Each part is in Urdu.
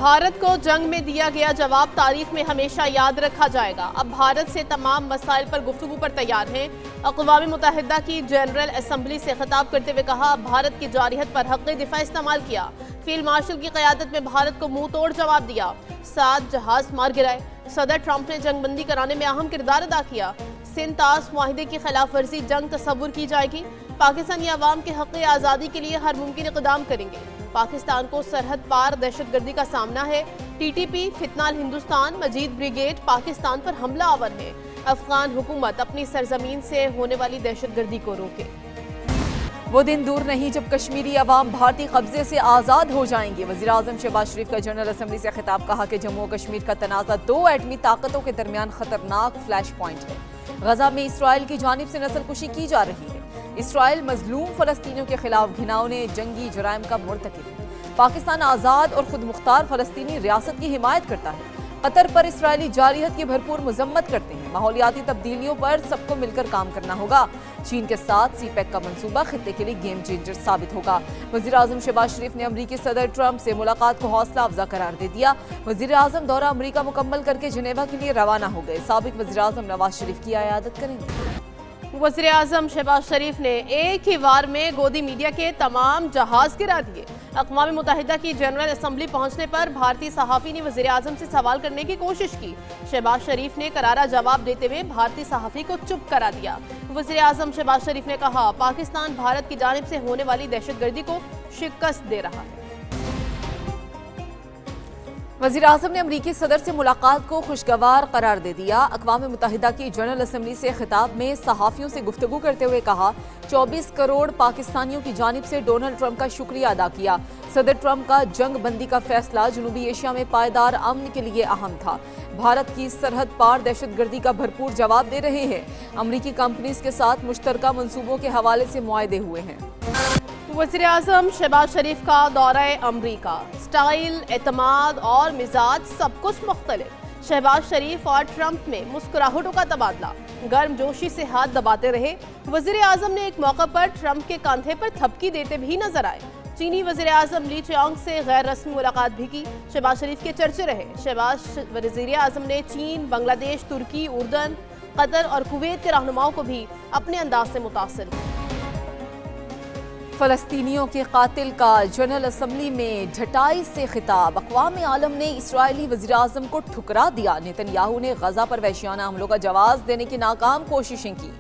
بھارت کو جنگ میں دیا گیا جواب تاریخ میں ہمیشہ یاد رکھا جائے گا۔ اب بھارت سے تمام مسائل پر گفتگو پر تیار ہیں۔ اقوام متحدہ کی جنرل اسمبلی سے خطاب کرتے ہوئے کہا، بھارت کی جارحیت پر حق دفاع استعمال کیا۔ فیلڈ مارشل کی قیادت میں بھارت کو منہ توڑ جواب دیا۔ 7 جہاز مار گرائے۔ صدر ٹرمپ نے جنگ بندی کرانے میں اہم کردار ادا کیا۔ سندھ طاس معاہدے کی خلاف ورزی جنگ تصور کی جائے گی۔ پاکستانی عوام کے حق آزادی کے لیے ہر ممکن اقدام کریں گے۔ پاکستان کو سرحد پار دہشت گردی کا سامنا ہے۔ ٹی ٹی پی فتنہ ہندوستان مجید بریگیڈ پاکستان پر حملہ آور ہے۔ افغان حکومت اپنی سرزمین سے ہونے والی دہشت گردی کو روکے۔ وہ دن دور نہیں جب کشمیری عوام بھارتی قبضے سے آزاد ہو جائیں گے۔ وزیر اعظم شہباز شریف کا جنرل اسمبلی سے خطاب، کہا کہ جموں و کشمیر کا تنازع 2 ایٹمی طاقتوں کے درمیان خطرناک فلیش پوائنٹ ہے۔ غزہ میں اسرائیل کی جانب سے نسل کشی کی جا رہی ہے۔ اسرائیل مظلوم فلسطینیوں کے خلاف گھناؤنے جنگی جرائم کا مرتکب ہے۔ پاکستان آزاد اور خود مختار فلسطینی ریاست کی حمایت کرتا ہے۔ قطر پر اسرائیلی جارحیت کی بھرپور مذمت کرتے ہیں۔ ماحولیاتی تبدیلیوں پر سب کو مل کر کام کرنا ہوگا۔ چین کے ساتھ سی پیک کا منصوبہ خطے کے لیے گیم چینجر ثابت ہوگا۔ وزیر اعظم شہباز شریف نے امریکی صدر ٹرمپ سے ملاقات کو حوصلہ افزا قرار دے دیا۔ وزیر اعظم دورہ امریکہ مکمل کر کے جنیوا کے لیے روانہ ہو گئے۔ سابق وزیر اعظم نواز شریف کی عیادت کریں گے۔ وزیر اعظم شہباز شریف نے ایک ہی وار میں گودی میڈیا کے تمام جہاز گرا دیے۔ اقوام متحدہ کی جنرل اسمبلی پہنچنے پر بھارتی صحافی نے وزیر اعظم سے سوال کرنے کی کوشش کی۔ شہباز شریف نے کرارا جواب دیتے ہوئے بھارتی صحافی کو چپ کرا دیا۔ وزیر اعظم شہباز شریف نے کہا، پاکستان بھارت کی جانب سے ہونے والی دہشت گردی کو شکست دے رہا ہے۔ وزیر اعظم نے امریکی صدر سے ملاقات کو خوشگوار قرار دے دیا۔ اقوام متحدہ کی جنرل اسمبلی سے خطاب میں صحافیوں سے گفتگو کرتے ہوئے کہا، 24 کروڑ پاکستانیوں کی جانب سے ڈونلڈ ٹرمپ کا شکریہ ادا کیا۔ صدر ٹرمپ کا جنگ بندی کا فیصلہ جنوبی ایشیا میں پائیدار امن کے لیے اہم تھا۔ بھارت کی سرحد پار دہشت گردی کا بھرپور جواب دے رہے ہیں۔ امریکی کمپنیز کے ساتھ مشترکہ منصوبوں کے حوالے سے معاہدے ہوئے ہیں۔ وزیر اعظم شہباز شریف کا دورہ امریکہ، سٹائل، اعتماد اور مزاج سب کچھ مختلف۔ شہباز شریف اور ٹرمپ میں مسکراہٹوں کا تبادلہ، گرم جوشی سے ہاتھ دباتے رہے۔ وزیر اعظم نے ایک موقع پر ٹرمپ کے کاندھے پر تھپکی دیتے بھی نظر آئے۔ چینی وزیر اعظم لی چیانگ سے غیر رسمی ملاقات بھی کی۔ شہباز شریف کے چرچے رہے۔ شہباز وزیر اعظم نے چین، بنگلہ دیش، ترکی، اردن، قطر اور کویت کے رہنماؤں کو بھی اپنے انداز سے متاثر کیا۔ فلسطینیوں کے قاتل کا جنرل اسمبلی میں ڈھٹائی سے خطاب، اقوام عالم نے اسرائیلی وزیر اعظم کو ٹھکرا دیا۔ نیتن یاہو نے غزہ پر وحشیانہ حملوں کا جواز دینے کی ناکام کوششیں کی۔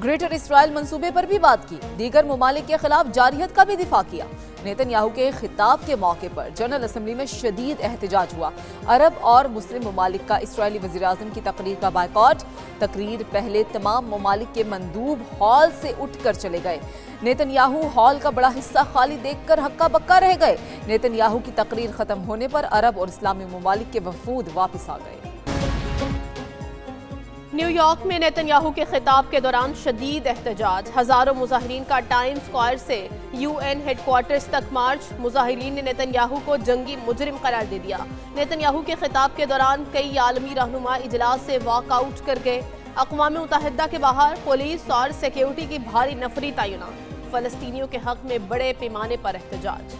گریٹر اسرائیل منصوبے پر بھی بات کی۔ دیگر ممالک کے خلاف جارحیت کا بھی دفاع کیا۔ نیتن یاہو کے خطاب کے موقع پر جنرل اسمبلی میں شدید احتجاج ہوا۔ عرب اور مسلم ممالک کا اسرائیلی وزیر اعظم کی تقریر کا بائیکاٹ۔ تقریر پہلے تمام ممالک کے مندوب ہال سے اٹھ کر چلے گئے۔ نیتن یاہو ہال کا بڑا حصہ خالی دیکھ کر ہکا بکا رہ گئے۔ نیتن یاہو کی تقریر ختم ہونے پر عرب اور اسلامی ممالک کے وفود واپس آ گئے۔ نیو یارک میں نیتن یاہو کے خطاب کے دوران شدید احتجاج، ہزاروں مظاہرین کا ٹائم اسکوائر سے یو این ہیڈ کوارٹرز تک مارچ۔ مظاہرین نے نیتن یاہو کو جنگی مجرم قرار دے دیا۔ نیتن یاہو کے خطاب کے دوران کئی عالمی رہنما اجلاس سے واک آؤٹ کر گئے۔ اقوام متحدہ کے باہر پولیس اور سیکیورٹی کی بھاری نفری تعینات۔ فلسطینیوں کے حق میں بڑے پیمانے پر احتجاج۔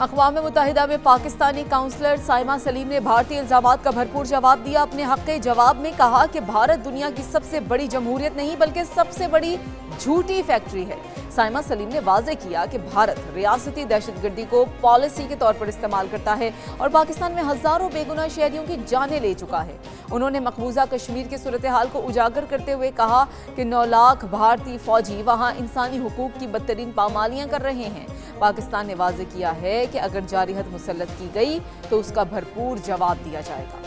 اقوام متحدہ میں پاکستانی کونسلر سائمہ سلیم نے بھارتی الزامات کا بھرپور جواب دیا۔ اپنے حق کے جواب میں کہا کہ بھارت دنیا کی سب سے بڑی جمہوریت نہیں بلکہ سب سے بڑی جھوٹی فیکٹری ہے۔ سائمہ سلیم نے واضح کیا کہ بھارت ریاستی دہشت گردی کو پالیسی کے طور پر استعمال کرتا ہے اور پاکستان میں ہزاروں بے گناہ شہریوں کی جانیں لے چکا ہے۔ انہوں نے مقبوضہ کشمیر کی صورتحال کو اجاگر کرتے ہوئے کہا کہ 9 لاکھ بھارتی فوجی وہاں انسانی حقوق کی بدترین پامالیاں کر رہے ہیں۔ پاکستان نے واضح کیا ہے کہ اگر جارحیت مسلط کی گئی تو اس کا بھرپور جواب دیا جائے گا۔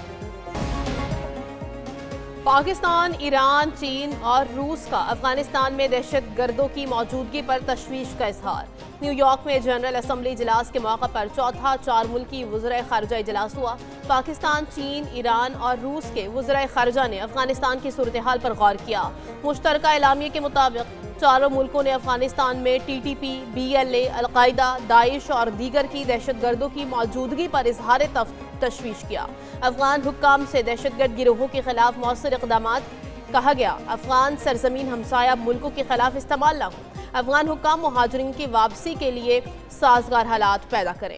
پاکستان، ایران، چین اور روس کا افغانستان میں دہشت گردوں کی موجودگی پر تشویش کا اظہار۔ نیو یارک میں جنرل اسمبلی اجلاس کے موقع پر چوتھا 4 ملکی وزرائے خارجہ اجلاس ہوا۔ پاکستان، چین، ایران اور روس کے وزرائے خارجہ نے افغانستان کی صورتحال پر غور کیا۔ مشترکہ اعلامیے کے مطابق چاروں ملکوں نے افغانستان میں T T P, B L A, القاعدہ، داعش اور دیگر کی دہشت گردوں کی موجودگی پر اظہار تشویش کیا۔ افغان حکام سے دہشت گرد گروہوں کے خلاف مؤثر اقدامات کہا گیا۔ افغان سرزمین ہمسایہ ملکوں کے خلاف استعمال نہ ہو۔ افغان حکام مہاجرین کی واپسی کے لیے سازگار حالات پیدا کریں۔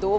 2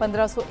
1500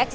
X